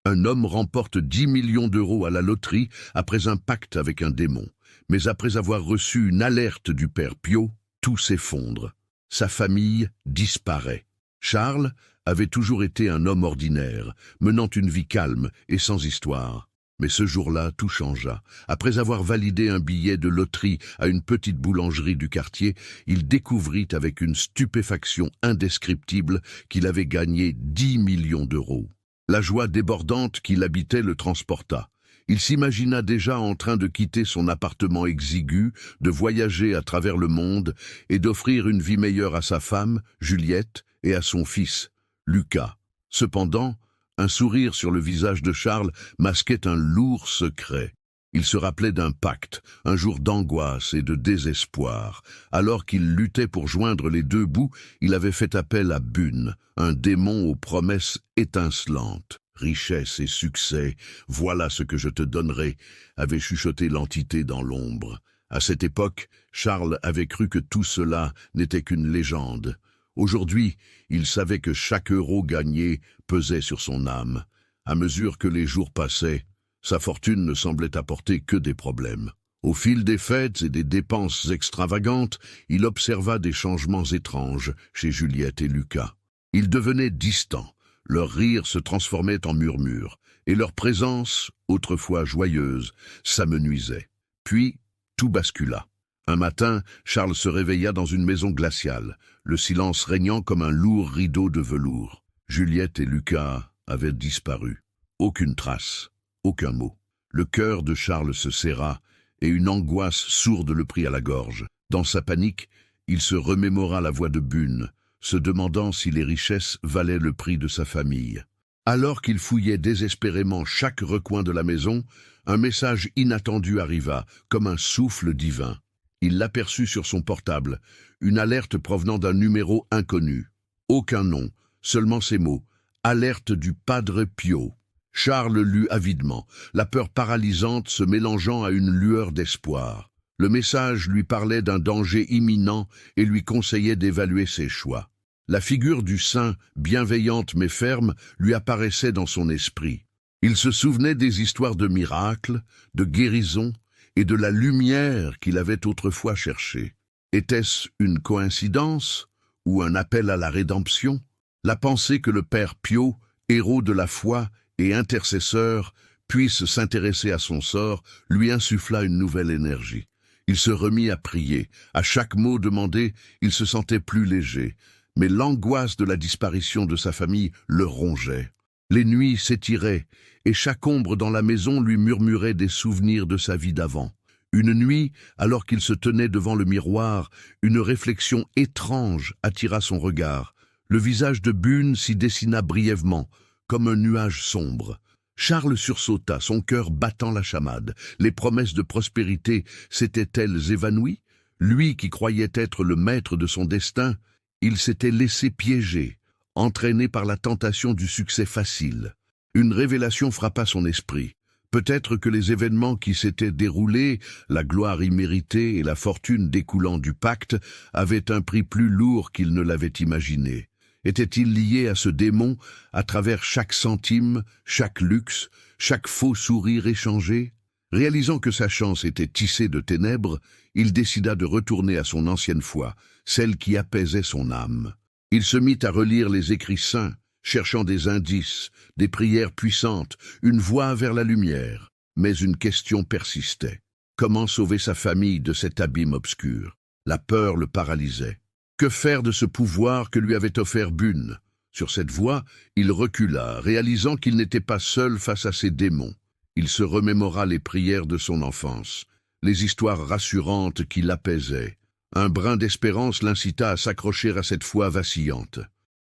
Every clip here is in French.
Un homme remporte 10 millions d'euros à la loterie après un pacte avec un démon. Mais après avoir reçu une alerte du père Pio, tout s'effondre. Sa famille disparaît. Charles avait toujours été un homme ordinaire, menant une vie calme et sans histoire. Mais ce jour-là, tout changea. Après avoir validé un billet de loterie à une petite boulangerie du quartier, il découvrit avec une stupéfaction indescriptible qu'il avait gagné 10 millions d'euros. La joie débordante qui l'habitait le transporta. Il s'imagina déjà en train de quitter son appartement exigu, de voyager à travers le monde et d'offrir une vie meilleure à sa femme, Juliette, et à son fils, Lucas. Cependant, un sourire sur le visage de Charles masquait un lourd secret. Il se rappelait d'un pacte, un jour d'angoisse et de désespoir. Alors qu'il luttait pour joindre les deux bouts, il avait fait appel à Bune, un démon aux promesses étincelantes. Richesse et succès, voilà ce que je te donnerai, avait chuchoté l'entité dans l'ombre. À cette époque, Charles avait cru que tout cela n'était qu'une légende. Aujourd'hui, il savait que chaque euro gagné pesait sur son âme. À mesure que les jours passaient, sa fortune ne semblait apporter que des problèmes. Au fil des fêtes et des dépenses extravagantes, il observa des changements étranges chez Juliette et Lucas. Ils devenaient distants. Leur rire se transformait en murmures, et leur présence, autrefois joyeuse, s'amenuisait. Puis, tout bascula. Un matin, Charles se réveilla dans une maison glaciale, le silence régnant comme un lourd rideau de velours. Juliette et Lucas avaient disparu. Aucune trace, aucun mot. Le cœur de Charles se serra, et une angoisse sourde le prit à la gorge. Dans sa panique, il se remémora la voix de Bune, se demandant si les richesses valaient le prix de sa famille. Alors qu'il fouillait désespérément chaque recoin de la maison, un message inattendu arriva, comme un souffle divin. Il l'aperçut sur son portable, une alerte provenant d'un numéro inconnu. Aucun nom, seulement ces mots, « Alerte du Padre Pio ». Charles lut avidement, la peur paralysante se mélangeant à une lueur d'espoir. Le message lui parlait d'un danger imminent et lui conseillait d'évaluer ses choix. La figure du saint, bienveillante mais ferme, lui apparaissait dans son esprit. Il se souvenait des histoires de miracles, de guérisons et de la lumière qu'il avait autrefois cherchée. Était-ce une coïncidence ou un appel à la rédemption? La pensée que le père Pio, héros de la foi et intercesseur, puisse s'intéresser à son sort, lui insuffla une nouvelle énergie. Il se remit à prier. À chaque mot demandé, il se sentait plus léger. Mais l'angoisse de la disparition de sa famille le rongeait. Les nuits s'étiraient, et chaque ombre dans la maison lui murmurait des souvenirs de sa vie d'avant. Une nuit, alors qu'il se tenait devant le miroir, une réflexion étrange attira son regard. Le visage de Bune s'y dessina brièvement, comme un nuage sombre. Charles sursauta, son cœur battant la chamade. Les promesses de prospérité s'étaient-elles évanouies? Lui qui croyait être le maître de son destin, il s'était laissé piéger, entraîné par la tentation du succès facile. Une révélation frappa son esprit. Peut-être que les événements qui s'étaient déroulés, la gloire imméritée et la fortune découlant du pacte, avaient un prix plus lourd qu'il ne l'avait imaginé. Était-il lié à ce démon à travers chaque centime, chaque luxe, chaque faux sourire échangé? Réalisant que sa chance était tissée de ténèbres, il décida de retourner à son ancienne foi, celle qui apaisait son âme. Il se mit à relire les écrits saints, cherchant des indices, des prières puissantes, une voie vers la lumière. Mais une question persistait. Comment sauver sa famille de cet abîme obscur? La peur le paralysait. Que faire de ce pouvoir que lui avait offert Bune? Sur cette voie, il recula, réalisant qu'il n'était pas seul face à ses démons. Il se remémora les prières de son enfance, les histoires rassurantes qui l'apaisaient. Un brin d'espérance l'incita à s'accrocher à cette foi vacillante.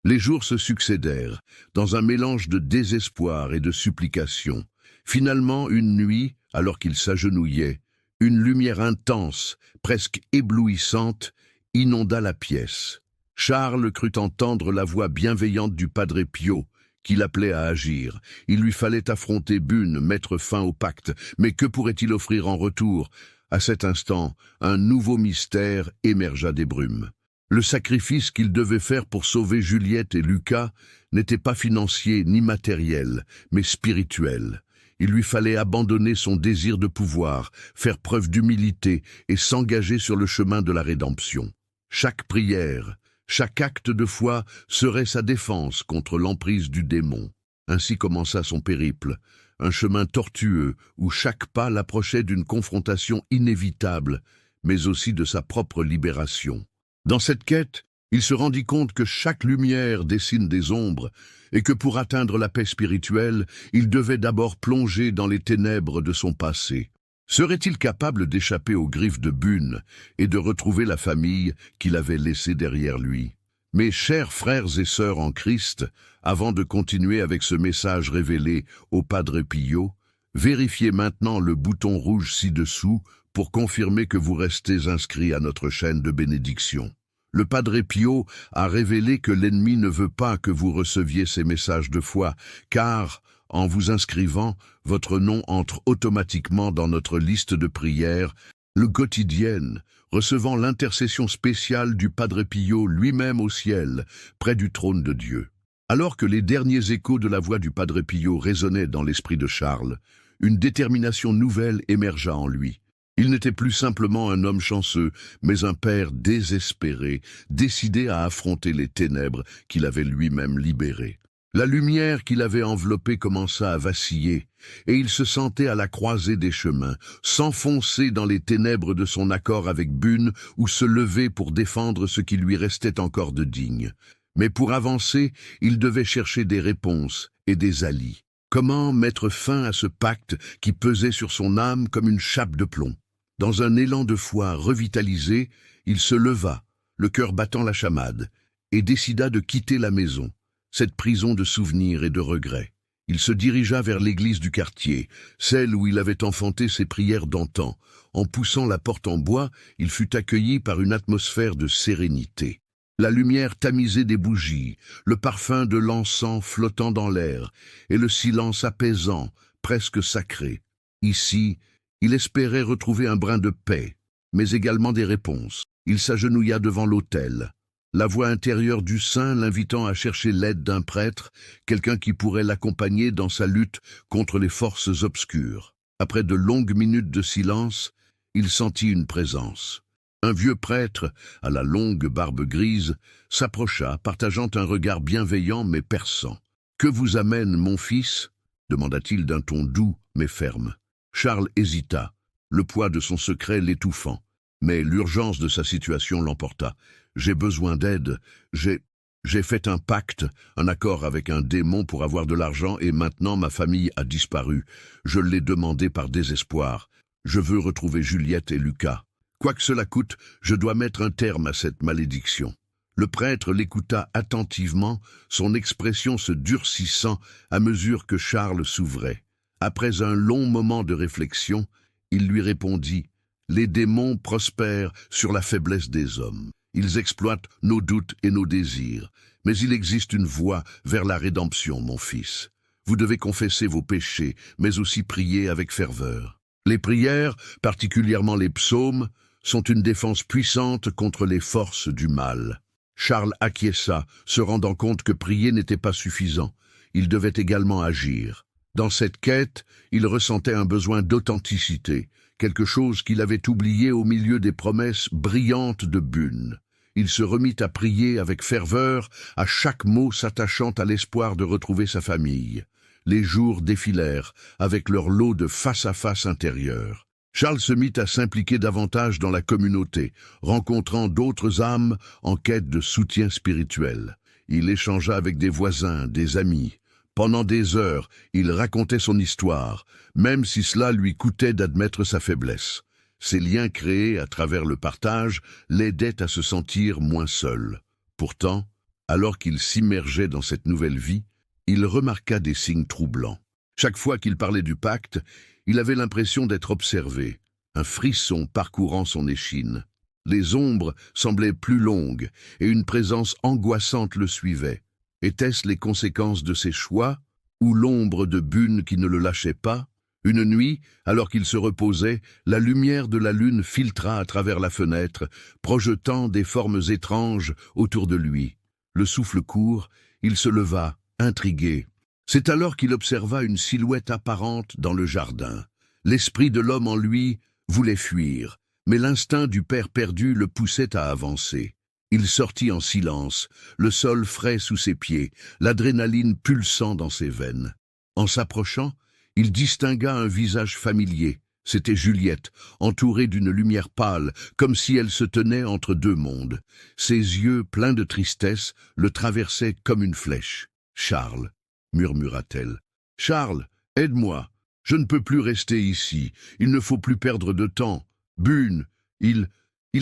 Les jours se succédèrent, dans un mélange de désespoir et de supplication. Finalement, une nuit, alors qu'il s'agenouillait, une lumière intense, presque éblouissante, inonda la pièce. Charles crut entendre la voix bienveillante du Padre Pio, qui l'appelait à agir. Il lui fallait affronter Bune, mettre fin au pacte, mais que pourrait-il offrir en retour? À cet instant, un nouveau mystère émergea des brumes. Le sacrifice qu'il devait faire pour sauver Juliette et Lucas n'était pas financier ni matériel, mais spirituel. Il lui fallait abandonner son désir de pouvoir, faire preuve d'humilité et s'engager sur le chemin de la rédemption. Chaque prière, chaque acte de foi serait sa défense contre l'emprise du démon. Ainsi commença son périple, un chemin tortueux où chaque pas l'approchait d'une confrontation inévitable, mais aussi de sa propre libération. Dans cette quête, il se rendit compte que chaque lumière dessine des ombres et que pour atteindre la paix spirituelle, il devait d'abord plonger dans les ténèbres de son passé. Serait-il capable d'échapper aux griffes de Bune et de retrouver la famille qu'il avait laissée derrière lui? Mes chers frères et sœurs en Christ, avant de continuer avec ce message révélé au Padre Pio, vérifiez maintenant le bouton rouge ci-dessous pour confirmer que vous restez inscrit à notre chaîne de bénédiction. Le Padre Pio a révélé que l'ennemi ne veut pas que vous receviez ces messages de foi, car, en vous inscrivant, votre nom entre automatiquement dans notre liste de prières, le quotidienne, recevant l'intercession spéciale du Padre Pio lui-même au ciel, près du trône de Dieu. Alors que les derniers échos de la voix du Padre Pio résonnaient dans l'esprit de Charles, une détermination nouvelle émergea en lui. Il n'était plus simplement un homme chanceux, mais un père désespéré, décidé à affronter les ténèbres qu'il avait lui-même libérées. La lumière qui l'avait enveloppé commença à vaciller, et il se sentait à la croisée des chemins, s'enfoncer dans les ténèbres de son accord avec Bune ou se lever pour défendre ce qui lui restait encore de digne. Mais pour avancer, il devait chercher des réponses et des alliés. Comment mettre fin à ce pacte qui pesait sur son âme comme une chape de plomb? Dans un élan de foi revitalisé, il se leva, le cœur battant la chamade, et décida de quitter la maison, cette prison de souvenirs et de regrets. Il se dirigea vers l'église du quartier, celle où il avait enfanté ses prières d'antan. En poussant la porte en bois, il fut accueilli par une atmosphère de sérénité. La lumière tamisée des bougies, le parfum de l'encens flottant dans l'air, et le silence apaisant, presque sacré. Ici, il espérait retrouver un brin de paix, mais également des réponses. Il s'agenouilla devant l'autel, la voix intérieure du saint l'invitant à chercher l'aide d'un prêtre, quelqu'un qui pourrait l'accompagner dans sa lutte contre les forces obscures. Après de longues minutes de silence, il sentit une présence. Un vieux prêtre, à la longue barbe grise, s'approcha, partageant un regard bienveillant mais perçant. « Que vous amène, mon fils ?» demanda-t-il d'un ton doux mais ferme. Charles hésita, le poids de son secret l'étouffant. Mais l'urgence de sa situation l'emporta. « J'ai besoin d'aide. J'ai fait un pacte, un accord avec un démon pour avoir de l'argent et maintenant ma famille a disparu. Je l'ai demandé par désespoir. Je veux retrouver Juliette et Lucas. Quoi que cela coûte, je dois mettre un terme à cette malédiction. » Le prêtre l'écouta attentivement, son expression se durcissant à mesure que Charles s'ouvrait. Après un long moment de réflexion, il lui répondit « Les démons prospèrent sur la faiblesse des hommes. Ils exploitent nos doutes et nos désirs. Mais il existe une voie vers la rédemption, mon fils. Vous devez confesser vos péchés, mais aussi prier avec ferveur. Les prières, particulièrement les psaumes, sont une défense puissante contre les forces du mal. » Charles acquiesça, se rendant compte que prier n'était pas suffisant. Il devait également agir. Dans cette quête, il ressentait un besoin d'authenticité, quelque chose qu'il avait oublié au milieu des promesses brillantes de Bune. Il se remit à prier avec ferveur, à chaque mot s'attachant à l'espoir de retrouver sa famille. Les jours défilèrent, avec leur lot de face-à-face intérieurs. Charles se mit à s'impliquer davantage dans la communauté, rencontrant d'autres âmes en quête de soutien spirituel. Il échangea avec des voisins, des amis. Pendant des heures, il racontait son histoire, même si cela lui coûtait d'admettre sa faiblesse. Ces liens créés à travers le partage l'aidaient à se sentir moins seul. Pourtant, alors qu'il s'immergeait dans cette nouvelle vie, il remarqua des signes troublants. Chaque fois qu'il parlait du pacte, il avait l'impression d'être observé, un frisson parcourant son échine. Les ombres semblaient plus longues et une présence angoissante le suivait. Étaient-ce les conséquences de ses choix ou l'ombre de Bune qui ne le lâchait pas? Une nuit, alors qu'il se reposait, la lumière de la lune filtra à travers la fenêtre, projetant des formes étranges autour de lui. Le souffle court, il se leva, intrigué. C'est alors qu'il observa une silhouette apparente dans le jardin. L'esprit de l'homme en lui voulait fuir, mais l'instinct du père perdu le poussait à avancer. Il sortit en silence, le sol frais sous ses pieds, l'adrénaline pulsant dans ses veines. En s'approchant, il distingua un visage familier. C'était Juliette, entourée d'une lumière pâle, comme si elle se tenait entre deux mondes. Ses yeux, pleins de tristesse, le traversaient comme une flèche. « Charles », murmura-t-elle. « Charles, aide-moi. Je ne peux plus rester ici. Il ne faut plus perdre de temps. Bune, il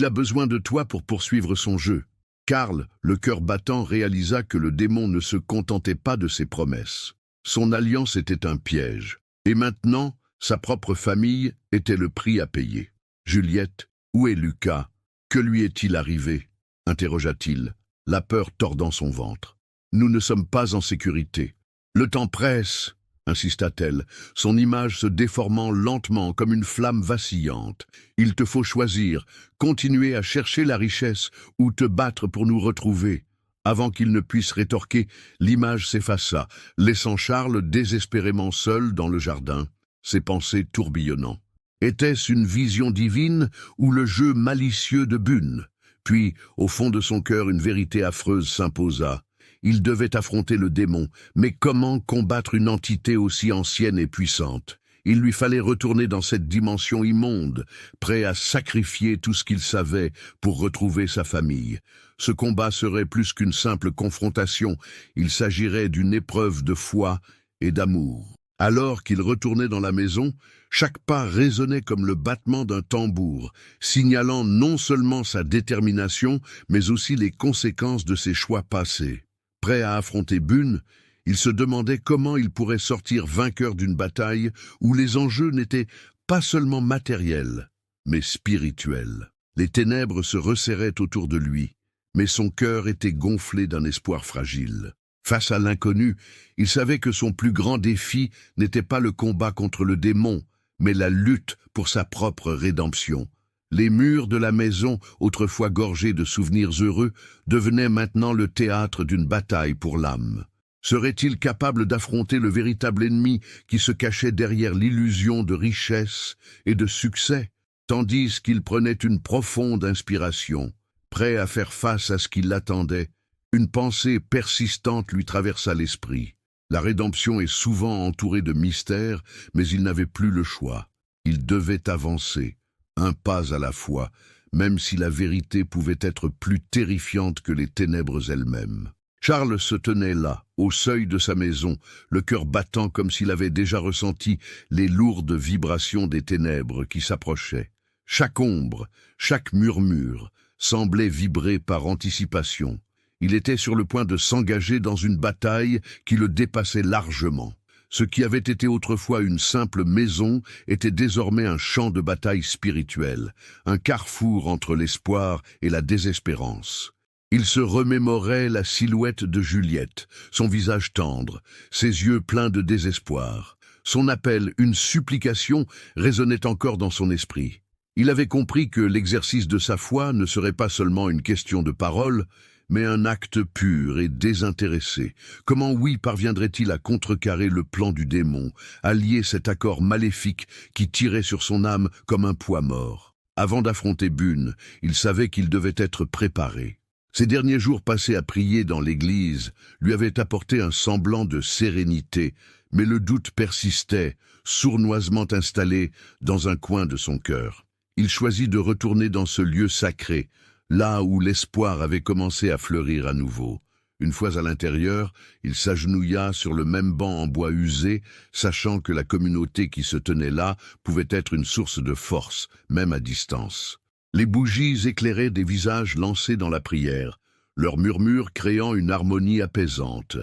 a besoin de toi pour poursuivre son jeu. » Karl, le cœur battant, réalisa que le démon ne se contentait pas de ses promesses. Son alliance était un piège. Et maintenant, sa propre famille était le prix à payer. « Juliette, où est Lucas? Que lui est-il arrivé ?» interrogea-t-il, la peur tordant son ventre. « Nous ne sommes pas en sécurité. »« Le temps presse !» insista-t-elle, son image se déformant lentement comme une flamme vacillante. « Il te faut choisir, continuer à chercher la richesse ou te battre pour nous retrouver. » Avant qu'il ne puisse rétorquer, l'image s'effaça, laissant Charles désespérément seul dans le jardin, ses pensées tourbillonnant. Était-ce une vision divine ou le jeu malicieux de Bune? Puis, au fond de son cœur, une vérité affreuse s'imposa. Il devait affronter le démon, mais comment combattre une entité aussi ancienne et puissante? Il lui fallait retourner dans cette dimension immonde, prêt à sacrifier tout ce qu'il savait pour retrouver sa famille. Ce combat serait plus qu'une simple confrontation, il s'agirait d'une épreuve de foi et d'amour. Alors qu'il retournait dans la maison, chaque pas résonnait comme le battement d'un tambour, signalant non seulement sa détermination, mais aussi les conséquences de ses choix passés. Prêt à affronter Bune, il se demandait comment il pourrait sortir vainqueur d'une bataille où les enjeux n'étaient pas seulement matériels, mais spirituels. Les ténèbres se resserraient autour de lui, mais son cœur était gonflé d'un espoir fragile. Face à l'inconnu, il savait que son plus grand défi n'était pas le combat contre le démon, mais la lutte pour sa propre rédemption. Les murs de la maison, autrefois gorgés de souvenirs heureux, devenaient maintenant le théâtre d'une bataille pour l'âme. Serait-il capable d'affronter le véritable ennemi qui se cachait derrière l'illusion de richesse et de succès, tandis qu'il prenait une profonde inspiration, prêt à faire face à ce qui l'attendait? Une pensée persistante lui traversa l'esprit. La rédemption est souvent entourée de mystères, mais il n'avait plus le choix. Il devait avancer, un pas à la fois, même si la vérité pouvait être plus terrifiante que les ténèbres elles-mêmes. Charles se tenait là, au seuil de sa maison, le cœur battant comme s'il avait déjà ressenti les lourdes vibrations des ténèbres qui s'approchaient. Chaque ombre, chaque murmure, semblait vibrer par anticipation. Il était sur le point de s'engager dans une bataille qui le dépassait largement. Ce qui avait été autrefois une simple maison était désormais un champ de bataille spirituel, un carrefour entre l'espoir et la désespérance. Il se remémorait la silhouette de Juliette, son visage tendre, ses yeux pleins de désespoir. Son appel, une supplication, résonnait encore dans son esprit. Il avait compris que l'exercice de sa foi ne serait pas seulement une question de parole, mais un acte pur et désintéressé. Comment oui parviendrait-il à contrecarrer le plan du démon, à lier cet accord maléfique qui tirait sur son âme comme un poids mort? Avant d'affronter Bune, il savait qu'il devait être préparé. Ces derniers jours passés à prier dans l'église lui avaient apporté un semblant de sérénité, mais le doute persistait, sournoisement installé dans un coin de son cœur. Il choisit de retourner dans ce lieu sacré, là où l'espoir avait commencé à fleurir à nouveau. Une fois à l'intérieur, il s'agenouilla sur le même banc en bois usé, sachant que la communauté qui se tenait là pouvait être une source de force, même à distance. Les bougies éclairaient des visages lancés dans la prière, leurs murmures créant une harmonie apaisante.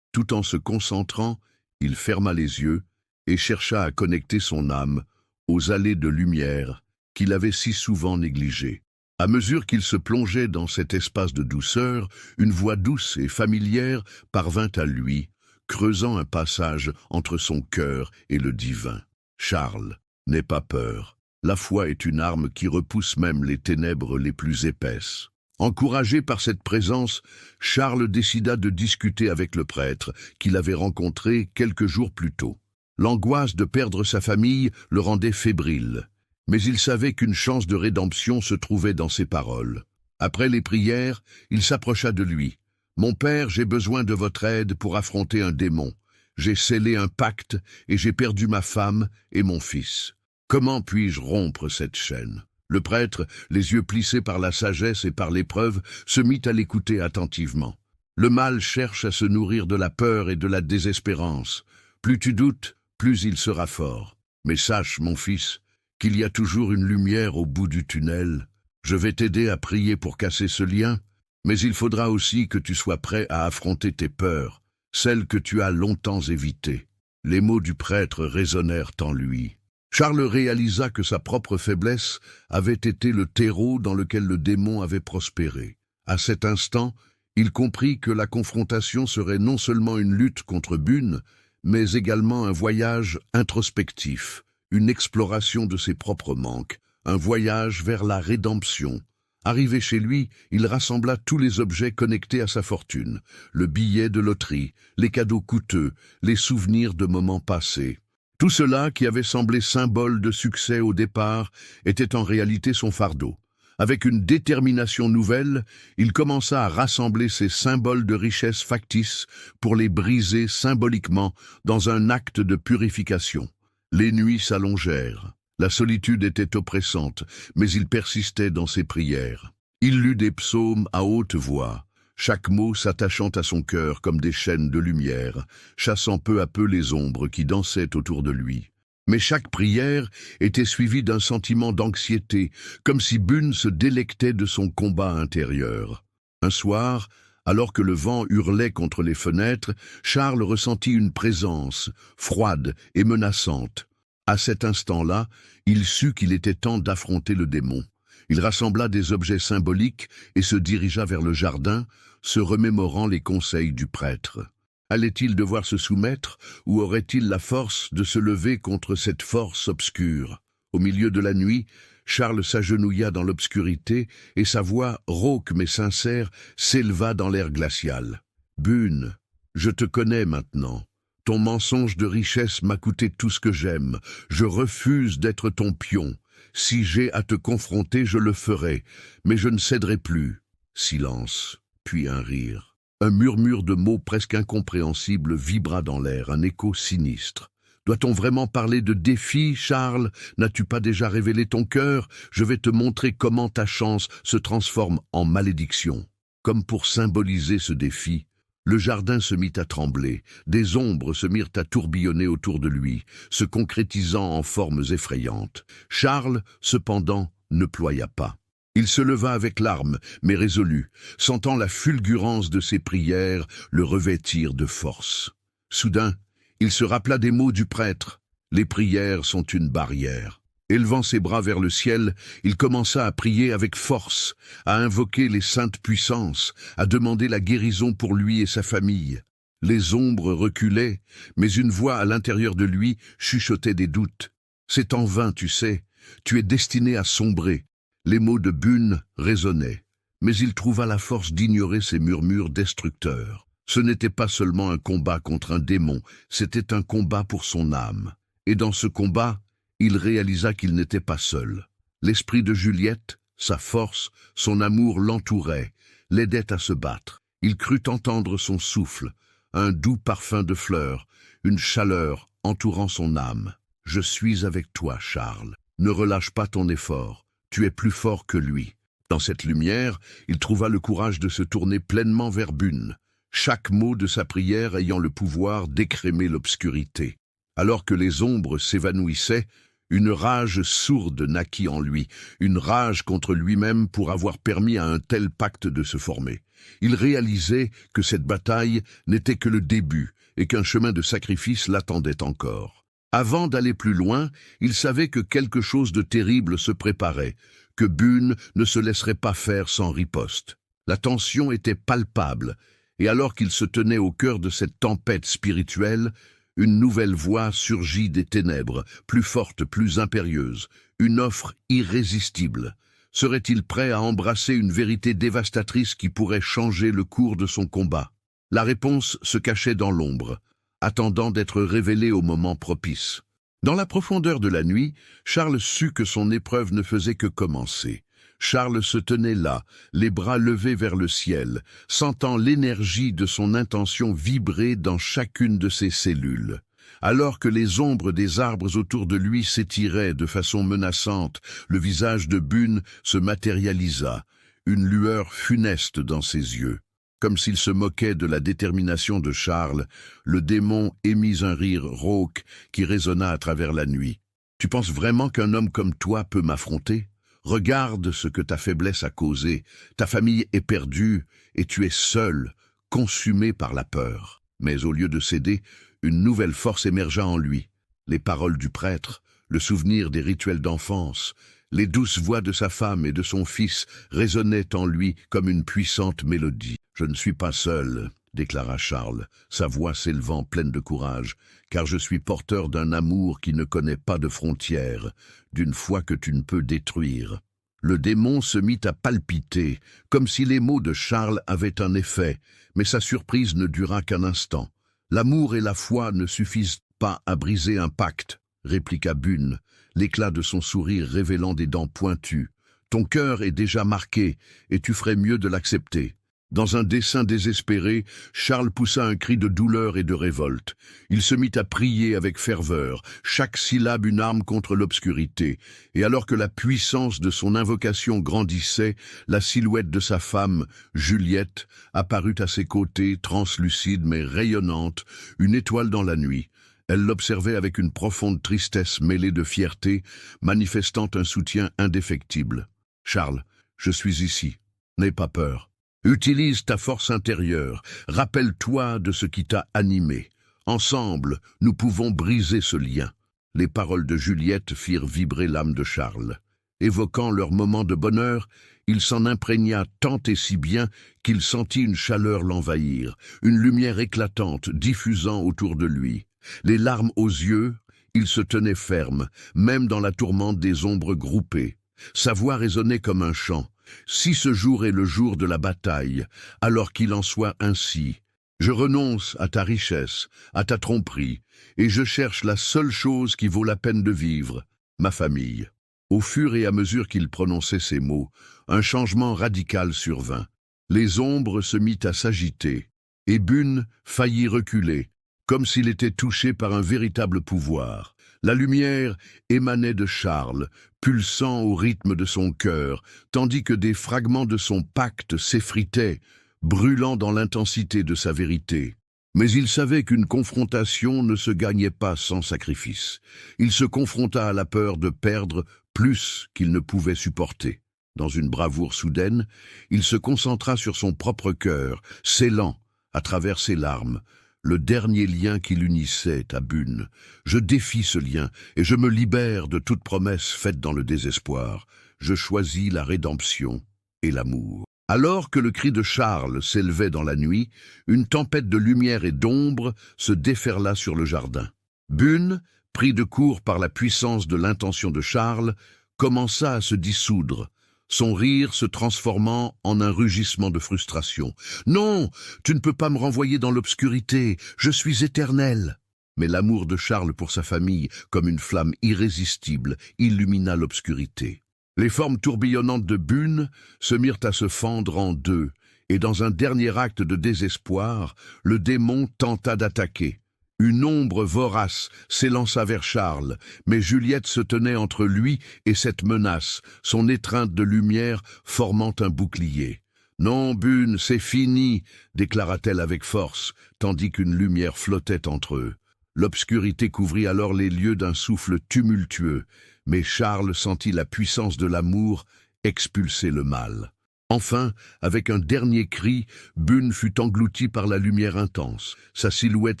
Tout en se concentrant, il ferma les yeux et chercha à connecter son âme aux allées de lumière qu'il avait si souvent négligées. À mesure qu'il se plongeait dans cet espace de douceur, une voix douce et familière parvint à lui, creusant un passage entre son cœur et le divin. Charles, n'aie pas peur. La foi est une arme qui repousse même les ténèbres les plus épaisses. Encouragé par cette présence, Charles décida de discuter avec le prêtre qu'il avait rencontré quelques jours plus tôt. L'angoisse de perdre sa famille le rendait fébrile, mais il savait qu'une chance de rédemption se trouvait dans ses paroles. Après les prières, il s'approcha de lui. « Mon père, j'ai besoin de votre aide pour affronter un démon. J'ai scellé un pacte et j'ai perdu ma femme et mon fils. Comment puis-je rompre cette chaîne ?» Le prêtre, les yeux plissés par la sagesse et par l'épreuve, se mit à l'écouter attentivement. Le mal cherche à se nourrir de la peur et de la désespérance. Plus tu doutes, plus il sera fort. Mais sache, mon fils, qu'il y a toujours une lumière au bout du tunnel. Je vais t'aider à prier pour casser ce lien, mais il faudra aussi que tu sois prêt à affronter tes peurs, celles que tu as longtemps évitées. Les mots du prêtre résonnèrent en lui. Charles réalisa que sa propre faiblesse avait été le terreau dans lequel le démon avait prospéré. À cet instant, il comprit que la confrontation serait non seulement une lutte contre Bune, mais également un voyage introspectif, une exploration de ses propres manques, un voyage vers la rédemption. Arrivé chez lui, il rassembla tous les objets connectés à sa fortune, le billet de loterie, les cadeaux coûteux, les souvenirs de moments passés. Tout cela, qui avait semblé symbole de succès au départ, était en réalité son fardeau. Avec une détermination nouvelle, il commença à rassembler ces symboles de richesse factice pour les briser symboliquement dans un acte de purification. Les nuits s'allongèrent. La solitude était oppressante, mais il persistait dans ses prières. Il lut des psaumes à haute voix, chaque mot s'attachant à son cœur comme des chaînes de lumière, chassant peu à peu les ombres qui dansaient autour de lui. Mais chaque prière était suivie d'un sentiment d'anxiété, comme si Bune se délectait de son combat intérieur. Un soir, alors que le vent hurlait contre les fenêtres, Charles ressentit une présence, froide et menaçante. À cet instant-là, il sut qu'il était temps d'affronter le démon. Il rassembla des objets symboliques et se dirigea vers le jardin, se remémorant les conseils du prêtre. Allait-il devoir se soumettre ou aurait-il la force de se lever contre cette force obscure? Au milieu de la nuit, Charles s'agenouilla dans l'obscurité et sa voix, rauque mais sincère, s'éleva dans l'air glacial. « Bune, je te connais maintenant. Ton mensonge de richesse m'a coûté tout ce que j'aime. Je refuse d'être ton pion. Si j'ai à te confronter, je le ferai, mais je ne céderai plus. » Silence, puis un rire. Un murmure de mots presque incompréhensibles vibra dans l'air, un écho sinistre. « Doit-on vraiment parler de défi, Charles? N'as-tu pas déjà révélé ton cœur? Je vais te montrer comment ta chance se transforme en malédiction. » Comme pour symboliser ce défi, le jardin se mit à trembler, des ombres se mirent à tourbillonner autour de lui, se concrétisant en formes effrayantes. Charles, cependant, ne ploya pas. Il se leva avec larmes, mais résolu, sentant la fulgurance de ses prières le revêtir de force. Soudain, il se rappela des mots du prêtre. Les prières sont une barrière. Élevant ses bras vers le ciel, il commença à prier avec force, à invoquer les saintes puissances, à demander la guérison pour lui et sa famille. Les ombres reculaient, mais une voix à l'intérieur de lui chuchotait des doutes. « C'est en vain, tu sais, tu es destiné à sombrer. » Les mots de Bune résonnaient, mais il trouva la force d'ignorer ces murmures destructeurs. Ce n'était pas seulement un combat contre un démon, c'était un combat pour son âme. Et dans ce combat, il réalisa qu'il n'était pas seul. L'esprit de Juliette, sa force, son amour l'entouraient, l'aidaient à se battre. Il crut entendre son souffle, un doux parfum de fleurs, une chaleur entourant son âme. « Je suis avec toi, Charles. Ne relâche pas ton effort. Tu es plus fort que lui. » Dans cette lumière, il trouva le courage de se tourner pleinement vers Bune, chaque mot de sa prière ayant le pouvoir d'écrémer l'obscurité. Alors que les ombres s'évanouissaient, une rage sourde naquit en lui, une rage contre lui-même pour avoir permis à un tel pacte de se former. Il réalisait que cette bataille n'était que le début et qu'un chemin de sacrifice l'attendait encore. Avant d'aller plus loin, il savait que quelque chose de terrible se préparait, que Bune ne se laisserait pas faire sans riposte. La tension était palpable, et alors qu'il se tenait au cœur de cette tempête spirituelle, Une nouvelle voix surgit des ténèbres, plus forte, plus impérieuse, une offre irrésistible. Serait-il prêt à embrasser une vérité dévastatrice qui pourrait changer le cours de son combat? La réponse se cachait dans l'ombre, attendant d'être révélée au moment propice. Dans la profondeur de la nuit, Charles sut que son épreuve ne faisait que commencer. Charles se tenait là, les bras levés vers le ciel, sentant l'énergie de son intention vibrer dans chacune de ses cellules. Alors que les ombres des arbres autour de lui s'étiraient de façon menaçante, le visage de Bune se matérialisa, une lueur funeste dans ses yeux. Comme s'il se moquait de la détermination de Charles, le démon émit un rire rauque qui résonna à travers la nuit. « Tu penses vraiment qu'un homme comme toi peut m'affronter ? Regarde ce que ta faiblesse a causé. Ta famille est perdue et tu es seul, consumé par la peur. » Mais au lieu de céder, une nouvelle force émergea en lui. Les paroles du prêtre, le souvenir des rituels d'enfance, les douces voix de sa femme et de son fils résonnaient en lui comme une puissante mélodie. « Je ne suis pas seul, » déclara Charles, sa voix s'élevant pleine de courage, « car je suis porteur d'un amour qui ne connaît pas de frontières, d'une foi que tu ne peux détruire. » Le démon se mit à palpiter, comme si les mots de Charles avaient un effet, mais sa surprise ne dura qu'un instant. « L'amour et la foi ne suffisent pas à briser un pacte, » répliqua Bune, l'éclat de son sourire révélant des dents pointues. « Ton cœur est déjà marqué, et tu ferais mieux de l'accepter. » Dans un dessein désespéré, Charles poussa un cri de douleur et de révolte. Il se mit à prier avec ferveur, chaque syllabe une arme contre l'obscurité, et alors que la puissance de son invocation grandissait, la silhouette de sa femme, Juliette, apparut à ses côtés, translucide mais rayonnante, une étoile dans la nuit. Elle l'observait avec une profonde tristesse mêlée de fierté, manifestant un soutien indéfectible. « Charles, je suis ici. N'aie pas peur. Utilise ta force intérieure, rappelle-toi de ce qui t'a animé. Ensemble, nous pouvons briser ce lien. » Les paroles de Juliette firent vibrer l'âme de Charles. Évoquant leur moment de bonheur, il s'en imprégna tant et si bien qu'il sentit une chaleur l'envahir, une lumière éclatante diffusant autour de lui. Les larmes aux yeux, il se tenait ferme, même dans la tourmente des ombres groupées. Sa voix résonnait comme un chant. « Si ce jour est le jour de la bataille, alors qu'il en soit ainsi. Je renonce à ta richesse, à ta tromperie, et je cherche la seule chose qui vaut la peine de vivre, ma famille. » Au fur et à mesure qu'il prononçait ces mots, un changement radical survint. Les ombres se mirent à s'agiter, et Bune faillit reculer, comme s'il était touché par un véritable pouvoir. La lumière émanait de Charles, pulsant au rythme de son cœur, tandis que des fragments de son pacte s'effritaient, brûlant dans l'intensité de sa vérité. Mais il savait qu'une confrontation ne se gagnait pas sans sacrifice. Il se confronta à la peur de perdre plus qu'il ne pouvait supporter. Dans une bravoure soudaine, il se concentra sur son propre cœur, scellant, à travers ses larmes, le dernier lien qui l'unissait à Bune. Je défie ce lien, et je me libère de toute promesse faite dans le désespoir. Je choisis la rédemption et l'amour. Alors que le cri de Charles s'élevait dans la nuit, une tempête de lumière et d'ombre se déferla sur le jardin. Bune, pris de court par la puissance de l'intention de Charles, commença à se dissoudre, son rire se transformant en un rugissement de frustration. « Non, tu ne peux pas me renvoyer dans l'obscurité, je suis éternel !» Mais l'amour de Charles pour sa famille, comme une flamme irrésistible, illumina l'obscurité. Les formes tourbillonnantes de Bune se mirent à se fendre en deux, et dans un dernier acte de désespoir, le démon tenta d'attaquer. Une ombre vorace s'élança vers Charles, mais Juliette se tenait entre lui et cette menace, son étreinte de lumière formant un bouclier. « Non, Bune, c'est fini !» déclara-t-elle avec force, tandis qu'une lumière flottait entre eux. L'obscurité couvrit alors les lieux d'un souffle tumultueux, mais Charles sentit la puissance de l'amour expulser le mal. Enfin, avec un dernier cri, Bune fut englouti par la lumière intense, sa silhouette